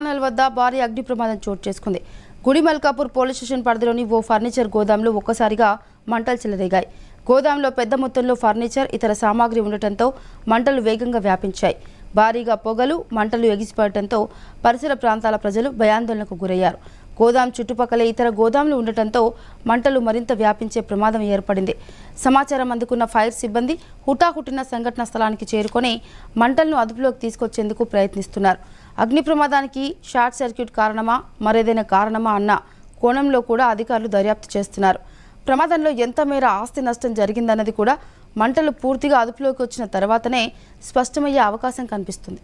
Channel వద్ద భారీ అగ్ని ప్రమాదం చోటు చేసుకుంది. గుడిమల్కాపూర్ పోలీస్ స్టేషన్ పరిధిలోని ఓ ఫర్నిచర్ గోదాంలో ఒక్కసారిగా మంటలు చెలరేగాయి. గోదాంలో పెద్ద మొత్తంలో ఫర్నిచర్, ఇతర సామాగ్రి ఉండటంతో మంటలు వేగంగా వ్యాపించాయి. భారీగా పొగలు, మంటలు ఎగిసిపడటంతో పరిసర ప్రాంతాల ప్రజలు భయాందోళనకు గురయ్యారు. గోదాం చుట్టుపక్కల ఇతర గోదాంలు ఉండటంతో మంటలు మరింత వ్యాపించే ప్రమాదం ఏర్పడింది. సమాచారం అందుకున్న ఫైర్ సిబ్బంది హుటాహుటిన సంఘటన స్థలానికి చేరుకొని మంటలను అదుపులోకి తీసుకొచ్చేందుకు ప్రయత్నిస్తున్నారు. అగ్ని ప్రమాదానికి షార్ట్ సర్క్యూట్ కారణమా, మరేదైనా కారణమా అన్న కోణంలో కూడా అధికారులు దర్యాప్తు చేస్తున్నారు. ప్రమాదంలో ఎంత మేర ఆస్తి నష్టం జరిగిందన్నది కూడా మంటలు పూర్తిగా అదుపులోకి వచ్చిన తర్వాతనే స్పష్టమయ్యే అవకాశం కనిపిస్తుంది.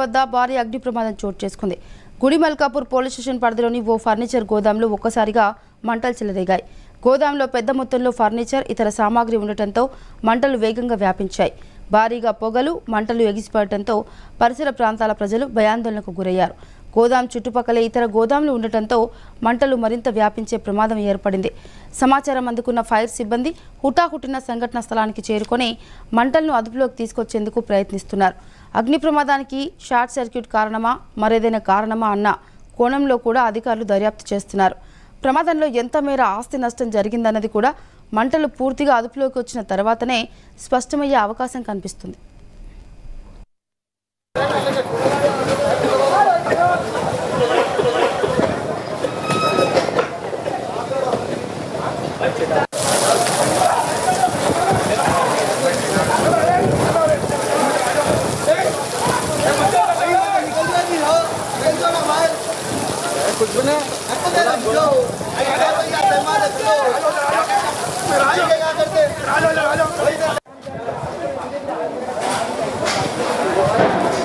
వద్ద భారీ అగ్ని ప్రమాదం చోటు చేసుకుంది. గుడిమల్కాపూర్ పోలీస్ స్టేషన్ పరిధిలోని ఓ ఫర్నిచర్ గోదాంలో ఒక్కసారిగా మంటలు చెలరేగాయి. గోదాంలో పెద్ద మొత్తంలో ఫర్నిచర్, ఇతర సామాగ్రి ఉండటంతో మంటలు వేగంగా వ్యాపించాయి. భారీగా పొగలు, మంటలు ఎగిసిపడటంతో పరిసర ప్రాంతాల ప్రజలు భయాందోళనకు గురయ్యారు. గోదాం చుట్టుపక్కల ఇతర గోదాంలు ఉండటంతో మంటలు మరింత వ్యాపించే ప్రమాదం ఏర్పడింది. సమాచారం అందుకున్న ఫైర్ సిబ్బంది హుటాహుటిన సంఘటన స్థలానికి చేరుకొని మంటలను అదుపులోకి తీసుకొచ్చేందుకు ప్రయత్నిస్తున్నారు. అగ్ని ప్రమాదానికి షార్ట్ సర్క్యూట్ కారణమా, మరేదైనా కారణమా అన్న కోణంలో కూడా అధికారులు దర్యాప్తు చేస్తున్నారు. ప్రమాదంలో ఎంత మేర ఆస్తి నష్టం జరిగిందన్నది కూడా మంటలు పూర్తిగా అదుపులోకి వచ్చిన తర్వాతనే స్పష్టమయ్యే అవకాశం కనిపిస్తుంది. कुछ भी नहीं